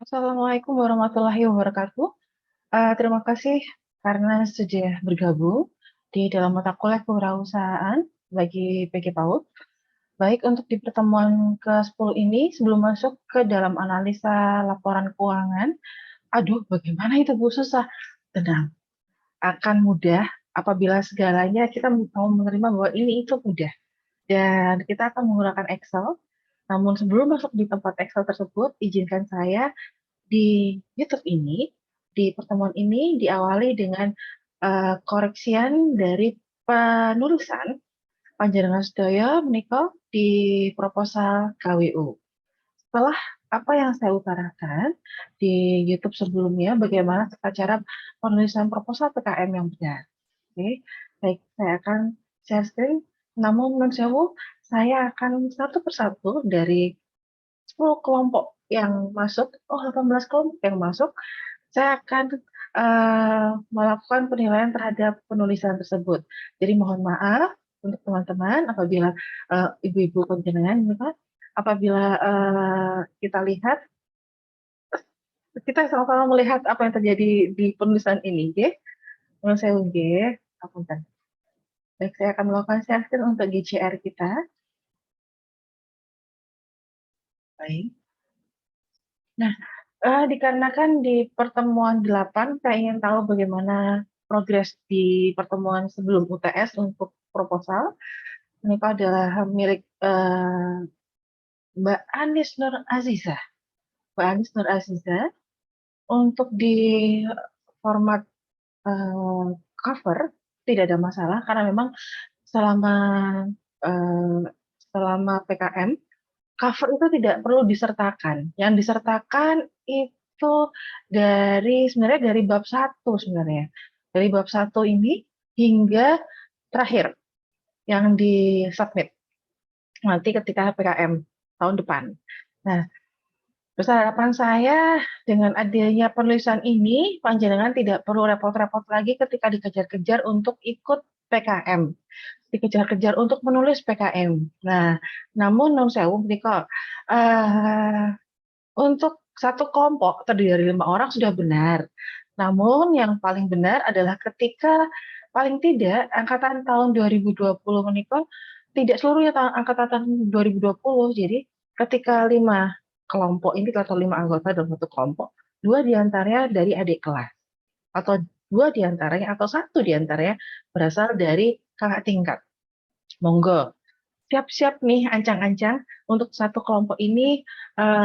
Assalamualaikum warahmatullahi wabarakatuh. Terima kasih karena sudah bergabung di dalam mata kuliah kewirausahaan bagi PG PAUD. Baik, untuk di pertemuan ke-10 ini, sebelum masuk ke dalam analisa laporan keuangan, aduh bagaimana itu Bu, susah. Tenang, akan mudah apabila segalanya kita mau menerima bahwa ini itu mudah. Dan kita akan menggunakan Excel. Namun sebelum masuk di tempat Excel tersebut, izinkan saya di YouTube ini, di pertemuan ini diawali dengan koreksian dari penulisan panjenengan sedaya menika di proposal KWU. Setelah apa yang saya utarakan di YouTube sebelumnya, bagaimana cara penulisan proposal PKM yang benar. Oke, baik, saya akan share screen. Namun, non sewu, saya akan satu persatu dari 10 kelompok yang masuk, 18 kelompok yang masuk, saya akan melakukan penilaian terhadap penulisan tersebut. Jadi mohon maaf untuk teman-teman apabila ibu-ibu panjenengan, apabila kita lihat, kita sama-sama melihat apa yang terjadi di penulisan ini, oke? Menurut saya, oke, apunten. Baik, saya akan melakukan share screen untuk GCR kita. Baik. Nah, dikarenakan di pertemuan 8, saya ingin tahu bagaimana progres di pertemuan sebelum UTS untuk proposal. Ini adalah milik Mbak Anis Nur Aziza. Mbak Anis Nur Aziza, untuk di format cover tidak ada masalah, karena memang selama PKM, cover itu tidak perlu disertakan. Yang disertakan itu sebenarnya dari bab 1 sebenarnya. Dari bab 1 ini hingga terakhir yang di-submit nanti ketika PKM tahun depan. Nah, besar harapan saya dengan adanya penulisan ini, panjenengan tidak perlu repot-repot lagi ketika dikejar-kejar untuk ikut PKM, dikejar-kejar untuk menulis PKM. Nah, namun non sewu menika untuk satu kelompok terdiri dari 5 orang sudah benar. Namun yang paling benar adalah ketika paling tidak angkatan tahun 2020 menika tidak seluruhnya angkatan tahun 2020. Jadi ketika 5 kelompok ini atau 5 anggota dalam satu kelompok, 2 diantaranya dari adik kelas atau 2 diantaranya atau 1 diantaranya berasal dari kakak tingkat. Monggo, siap-siap nih ancang-ancang untuk satu kelompok ini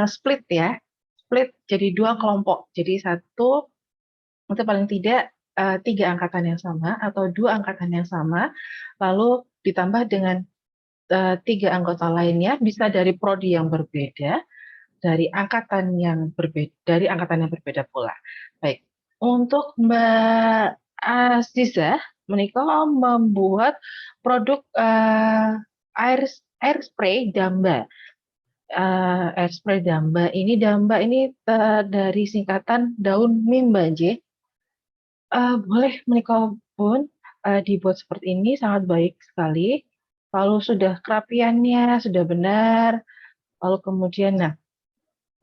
split ya, split jadi 2 kelompok. Jadi satu untuk paling tidak 3 angkatan yang sama atau 2 angkatan yang sama, lalu ditambah dengan 3 anggota lainnya, bisa dari prodi yang berbeda, dari angkatan yang berbeda pula. Baik, untuk Mbak Aziza menikah membuat produk air spray Damba. Air spray Damba ini dari singkatan daun mimbaje. Boleh menikah pun dibuat seperti ini, sangat baik sekali. Lalu sudah kerapiannya sudah benar. Lalu kemudian, nah,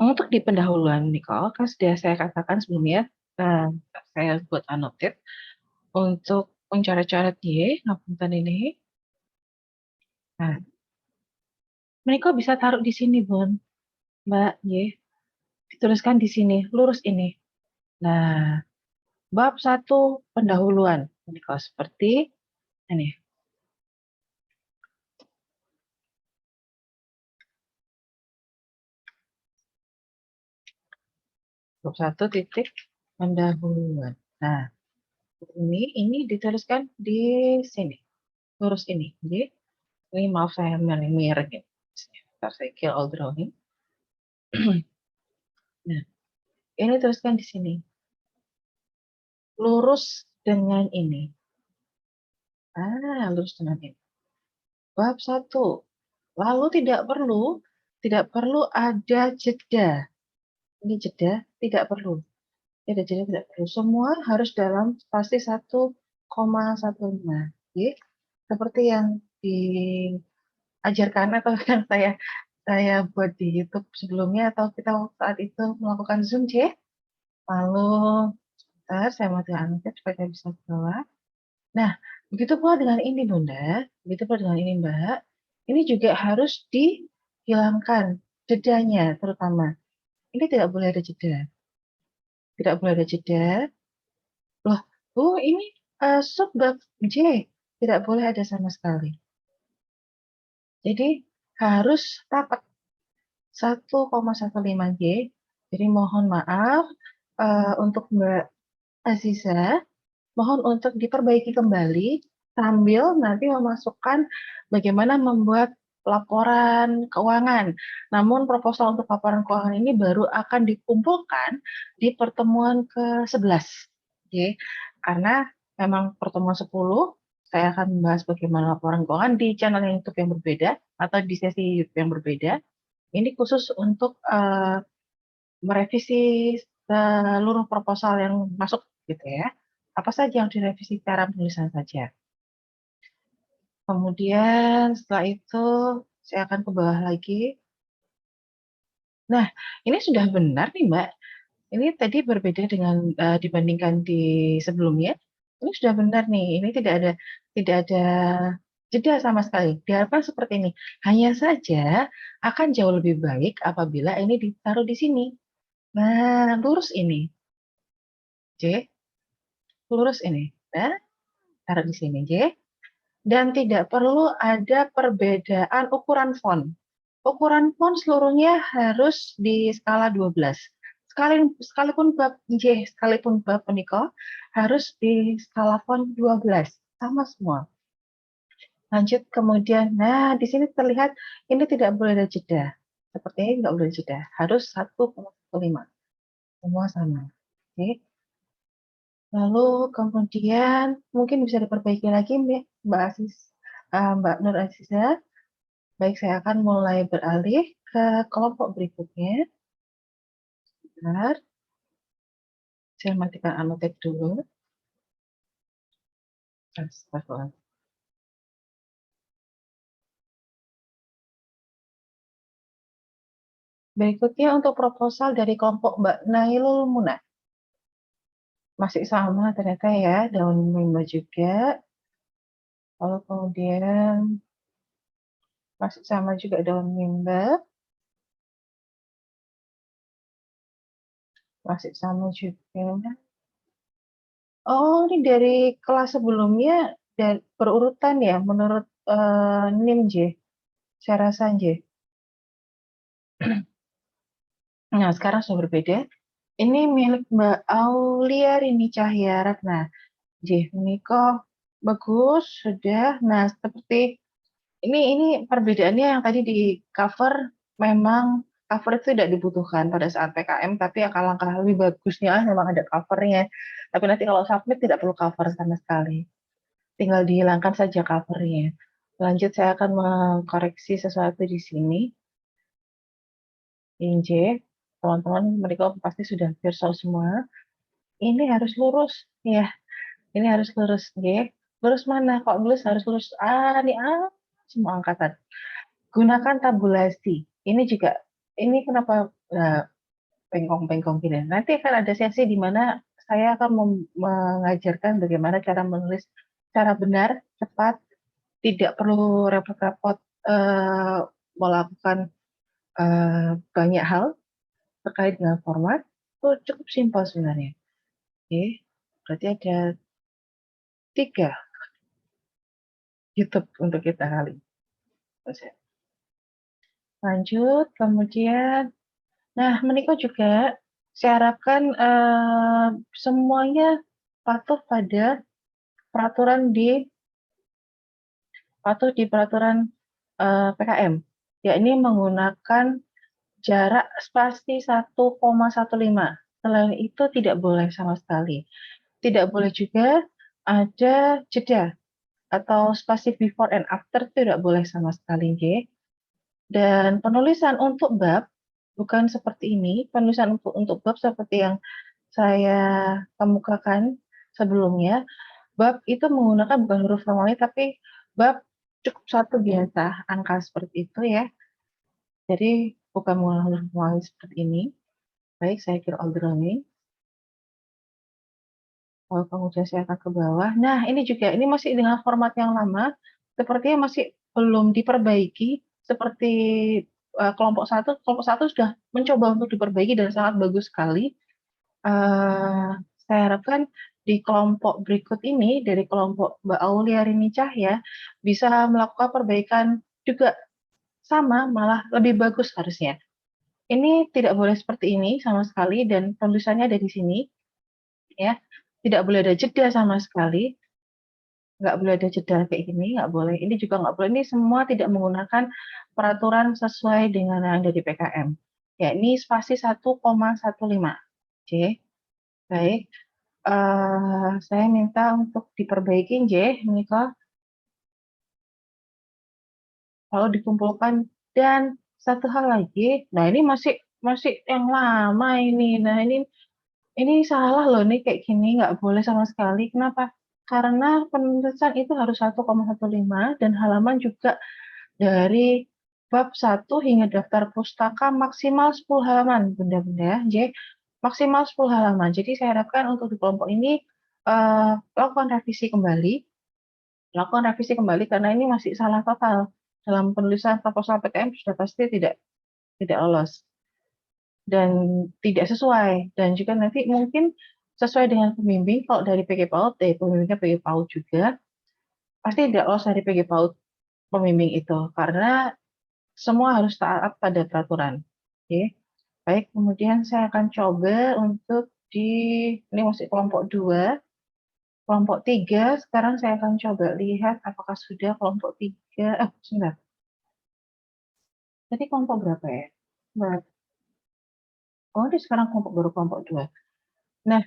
untuk di pendahuluan Nicole, kan sudah saya katakan sebelumnya, saya buat annotate untuk mencoret-coret Y, ngapunten ini. Nah, Nicole bisa taruh di sini, Bun. Mbak Y, dituliskan di sini, lurus ini. Nah, bab 1 pendahuluan, Nicole seperti ini. Bab 1 titik pendahuluan. Nah, ini dituliskan di sini, lurus ini. Jadi, ini maaf saya mirip gitu. Ntar saya kill all drawing. Nah, ini tuliskan di sini. Lurus dengan ini. Lurus dengan ini. Bab 1. Lalu tidak perlu ada jeda. Ini jeda tidak perlu. Jeda tidak perlu. Semua harus dalam spasi 1,15. Seperti yang diajarkan atau yang saya saya buat di YouTube sebelumnya atau kita saat itu melakukan Zoom, C. Lalu, sebentar saya matikan anotate supaya saya bisa ke bawah. Nah, begitu pula dengan ini, Bunda. Begitu pula dengan ini, Mbak. Ini juga harus dihilangkan jedanya terutama. Ini tidak boleh ada jeda. Tidak boleh ada jeda. Loh, Bu, ini subbab J. Tidak boleh ada sama sekali. Jadi harus rapat 1,15 J. Jadi mohon maaf untuk Mbak Aziza, mohon untuk diperbaiki kembali sambil nanti memasukkan bagaimana membuat laporan keuangan. Namun proposal untuk laporan keuangan ini baru akan dikumpulkan di pertemuan ke-11. Oke, karena memang pertemuan 10 saya akan membahas bagaimana laporan keuangan di channel YouTube yang berbeda atau di sesi YouTube yang berbeda. Ini khusus untuk merevisi seluruh proposal yang masuk gitu ya. Apa saja yang direvisi cara penulisan saja. Kemudian setelah itu saya akan ke bawah lagi. Nah, ini sudah benar nih Mbak. Ini tadi berbeda dengan dibandingkan di sebelumnya. Ini sudah benar nih. Ini tidak ada jeda sama sekali. Diharapkan seperti ini. Hanya saja akan jauh lebih baik apabila ini ditaruh di sini. Nah, lurus ini. J, lurus ini. Nah, taruh di sini, J. Dan tidak perlu ada perbedaan ukuran font. Ukuran font seluruhnya harus di skala 12. Sekalipun bab J, sekalipun bab menikah, harus di skala font 12. Sama semua. Lanjut kemudian, nah di sini terlihat ini tidak boleh ada jeda. Seperti ini tidak boleh jeda. Harus 1,15. Semua sama. Oke. Lalu kemudian mungkin bisa diperbaiki lagi Mbak Aziz, Mbak Nur Aziza. Baik, saya akan mulai beralih ke kelompok berikutnya. Bentar, saya matikan anotate dulu. Astagfirullah. Berikutnya untuk proposal dari kelompok Mbak Nailul Muna. Masih sama ternyata ya, daun mimba juga. Lalu kemudian masih sama juga daun mimba. Masih sama juga. Oh, ini dari kelas sebelumnya dan berurutan ya menurut NIM J. Saya rasa J. Nah, sekarang sudah berbeda. Ini milik Mbak Aulia Rini Cahya Ratna. J, ini kok bagus sudah. Nah, seperti ini perbedaannya yang tadi di cover memang cover itu tidak dibutuhkan pada saat PKM, tapi langkah lebih bagusnya memang ada covernya. Tapi nanti kalau submit tidak perlu cover sama sekali. Tinggal dihilangkan saja covernya. Lanjut, saya akan mengkoreksi sesuatu di sini. Ini J, teman-teman mereka pasti sudah hampir semua. Ini harus lurus, ya. Ini harus lurus, J. Lurus mana? Kok lurus harus lurus? Ini semua angkatan. Gunakan tabulasi. Ini juga, ini kenapa bengkong-bengkong gini? Nanti akan ada sesi di mana saya akan mengajarkan bagaimana cara menulis secara benar, cepat, tidak perlu repot-repot melakukan banyak hal terkait dengan format. Itu cukup simpel sebenarnya. Oke, berarti ada 3 YouTube untuk kita kali. Lanjut, kemudian, nah menikah juga saya harapkan semuanya patuh pada peraturan peraturan PKM, yakni menggunakan jarak spasi 1,15. Selain itu tidak boleh sama sekali. Tidak boleh juga ada jeda atau spasi before and after, tidak boleh sama sekali. Dan penulisan untuk bab bukan seperti ini. Penulisan untuk bab seperti yang saya kemukakan sebelumnya. Bab itu menggunakan bukan huruf Romawi, tapi bab cukup satu biasa, angka seperti itu ya. Jadi bukan mengulangi seperti ini. Baik, saya kill all drawing. Lalu kemudian saya akan ke bawah. Nah, ini juga, ini masih dengan format yang lama, sepertinya masih belum diperbaiki, seperti kelompok satu sudah mencoba untuk diperbaiki dan sangat bagus sekali. Saya harapkan di kelompok berikut ini, dari kelompok Mbak Aulia Rini Cahya, bisa melakukan perbaikan juga sama, malah lebih bagus harusnya. Ini tidak boleh seperti ini sama sekali, dan tulisannya ada di sini, ya. Tidak boleh ada jeda sama sekali, nggak boleh ada jeda kayak gini, nggak boleh. Ini juga nggak boleh. Ini semua tidak menggunakan peraturan sesuai dengan yang ada di PKM. Ya, ini spasi 1,15. Oke, baik. Saya minta untuk diperbaiki, J, Niko, lalu dikumpulkan. Dan satu hal lagi, nah ini masih yang lama ini. Nah, ini salah loh, nih kayak gini nggak boleh sama sekali. Kenapa? Karena penulisan itu harus 1,15 dan halaman juga dari bab 1 hingga daftar pustaka maksimal 10 halaman, benda-benda ya, J. Maksimal 10 halaman. Jadi saya harapkan untuk di kelompok ini lakukan revisi kembali, karena ini masih salah total. Dalam penulisan proposal PTM sudah pasti tidak lolos dan tidak sesuai, dan juga nanti mungkin sesuai dengan pembimbing. Kalau dari PG PAUD, pembimbingnya PG PAUD juga pasti tidak lolos dari PG PAUD pembimbing itu, karena semua harus taat pada peraturan. Oke, baik. Kemudian saya akan coba untuk ini masih kelompok 2, kelompok 3. Sekarang saya akan coba lihat apakah sudah kelompok 3. Sebentar. Tadi kelompok berapa ya? Oh, ini sekarang baru kelompok 2. Nah,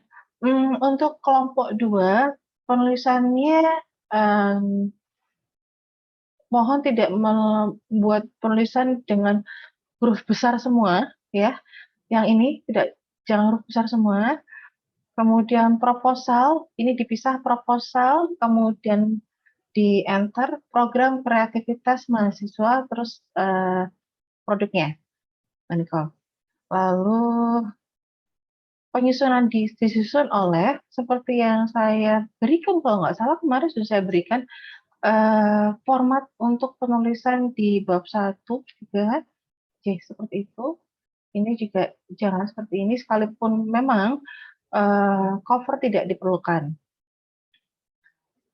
untuk kelompok 2, penulisannya mohon tidak membuat penulisan dengan huruf besar semua, ya. Yang ini jangan huruf besar semua. Kemudian proposal, ini dipisah proposal, kemudian di enter program kreativitas mahasiswa, terus produknya. Lalu penyusunan disusun oleh, seperti yang saya berikan, kalau nggak salah kemarin sudah saya berikan format untuk penulisan di bab 1 juga. Oke, seperti itu. Ini juga jangan seperti ini, sekalipun memang cover tidak diperlukan.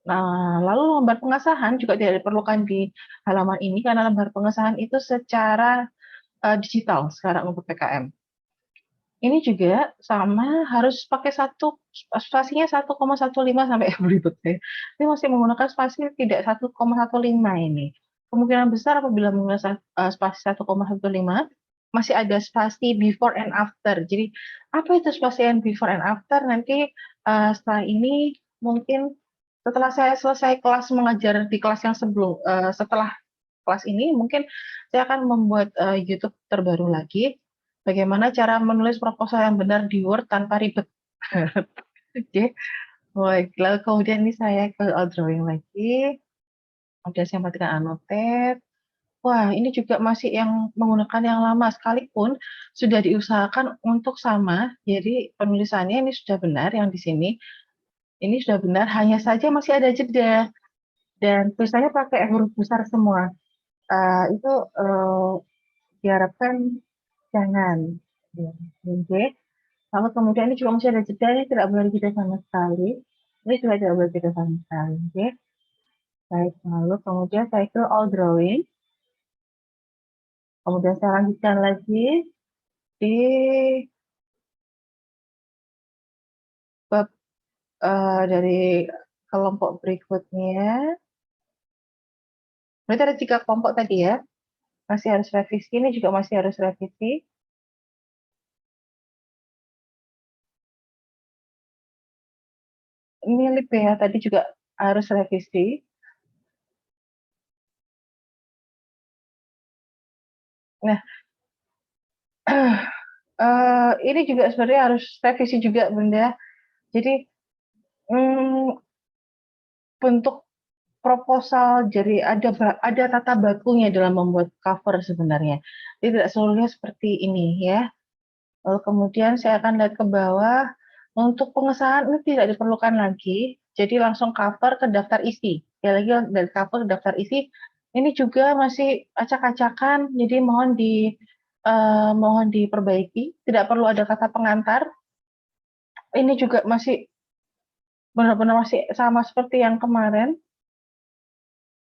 Nah, lalu lembar pengesahan juga tidak diperlukan di halaman ini, karena lembar pengesahan itu secara digital sekarang untuk PKM. Ini juga sama, harus pakai spasinya 1,15 sampai beribut ya. Ini masih menggunakan spasi tidak 1,15 ini. Kemungkinan besar apabila menggunakan spasi 1,15, masih ada spasi before and after. Jadi apa itu spasi and before and after? Nanti setelah ini, mungkin setelah saya selesai kelas mengajar di kelas yang setelah kelas ini, mungkin saya akan membuat YouTube terbaru lagi, bagaimana cara menulis proposal yang benar di Word tanpa ribet. Oke, baik. Lalu kemudian ini saya ke drawing lagi, kemudian saya matikan annotate. Wah, ini juga masih yang menggunakan yang lama, sekalipun sudah diusahakan untuk sama. Jadi penulisannya ini sudah benar, yang di sini ini sudah benar, hanya saja masih ada jeda dan tulisannya pakai huruf besar semua. Itu diharapkan jangan. Ya, oke. Lalu kemudian ini juga masih ada jeda, ini tidak boleh jeda sama sekali. Ini juga tidak boleh jeda sama sekali. Oke. Baik, lalu kemudian saya ke all drawing. Kemudian saya lanjutkan lagi di bab dari kelompok berikutnya. Berarti ada 3 kelompok tadi ya. Masih harus revisi, ini juga masih harus revisi. Ini lip ya, tadi juga harus revisi. Nah, ini juga sebenarnya harus revisi juga, Bunda. Jadi, bentuk proposal, jadi ada tata bakunya dalam membuat cover sebenarnya. Jadi tidak seluruhnya seperti ini ya. Lalu kemudian saya akan lihat ke bawah, untuk pengesahan ini tidak diperlukan lagi, jadi langsung cover ke daftar isi. Sekali lagi dari cover ke daftar isi, ini juga masih acak-acakan, jadi mohon diperbaiki, tidak perlu ada kata pengantar. Ini juga masih benar-benar masih sama seperti yang kemarin.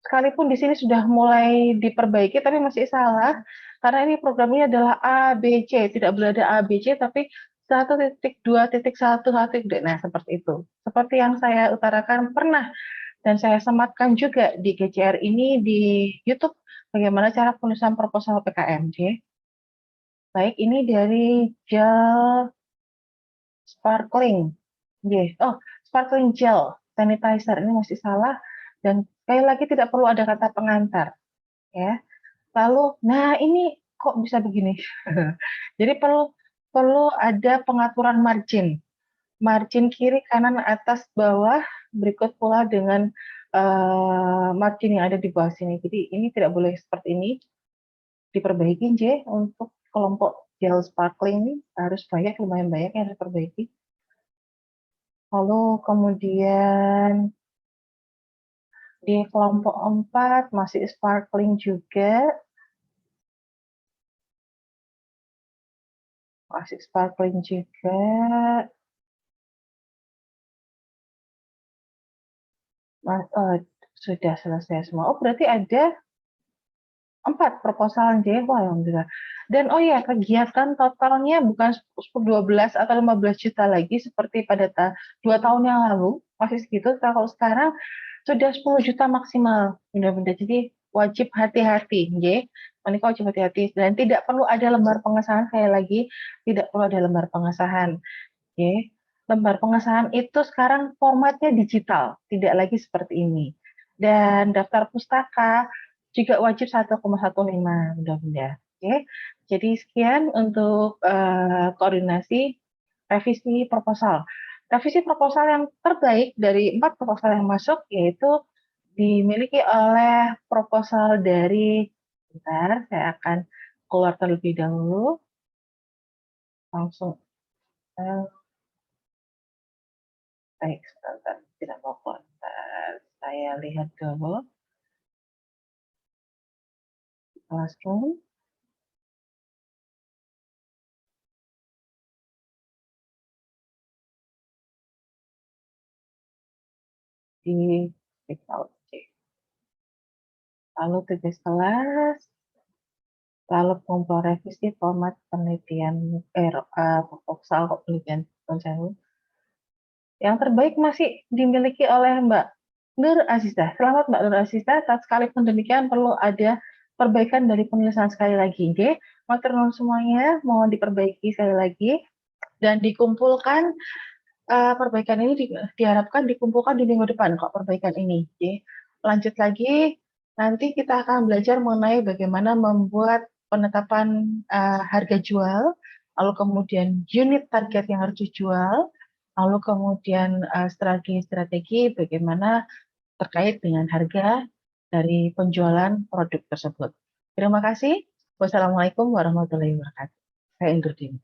Sekalipun di sini sudah mulai diperbaiki, tapi masih salah, karena ini program ini adalah A, B, C, tidak boleh ada A, B, C, tapi 1.2.1, nah seperti itu. Seperti yang saya utarakan pernah, dan saya sematkan juga di GCR ini di YouTube, bagaimana cara penulisan proposal PKMJ. Baik, ini dari gel sparkling. Oh, sparkling gel sanitizer, ini masih salah, dan sekali lagi tidak perlu ada kata pengantar. Ya. Lalu, nah ini kok bisa begini? Jadi perlu ada pengaturan margin. Margin kiri, kanan, atas, bawah, berikut pula dengan margin yang ada di bawah sini. Jadi ini tidak boleh seperti ini. Diperbaiki J untuk kelompok gel sparkling ini harus banyak, lumayan banyak yang harus diperbaiki. Lalu kemudian di kelompok 4 masih sparkling juga. Masih sparkling juga. Sudah selesai semua. Oh, berarti ada 4 proposal J. Wah, alhamdulillah. Dan oh ya, kegiatan totalnya bukan 12 atau 15 juta lagi seperti pada 2 tahun yang lalu, masih segitu. Kalau sekarang sudah 10 juta maksimal. Benar-benar. Jadi wajib hati-hati, J. Menikah wajib hati-hati. Dan tidak perlu ada lembar pengesahan, sekali lagi, tidak perlu ada lembar pengesahan. Oke, lembar pengesahan itu sekarang formatnya digital, tidak lagi seperti ini. Dan daftar pustaka juga wajib 1,15 mudah-mudahan. Oke, jadi sekian untuk koordinasi revisi proposal. Revisi proposal yang terbaik dari 4 proposal yang masuk yaitu dimiliki oleh proposal dari, bentar, saya akan keluar terlebih dahulu, langsung. Baik, sebentar, tidak mau kontak. Saya lihat dulu Classroom. Di teknologi. Lalu tugas kelas, lalu kumpul revisi format penelitian proposal penelitian konsen. Yang terbaik masih dimiliki oleh Mbak Nur Azizah. Selamat Mbak Nur Azizah. Sekalipun demikian perlu ada perbaikan dari penulisan sekali lagi. Oke, materi semuanya mohon diperbaiki sekali lagi dan dikumpulkan. Perbaikan ini diharapkan dikumpulkan di minggu depan kok perbaikan ini. Oke. Lanjut lagi, nanti kita akan belajar mengenai bagaimana membuat penetapan harga jual, lalu kemudian unit target yang harus dijual, lalu kemudian strategi-strategi bagaimana terkait dengan harga dari penjualan produk tersebut. Terima kasih. Wassalamualaikum warahmatullahi wabarakatuh. Saya Indurdin.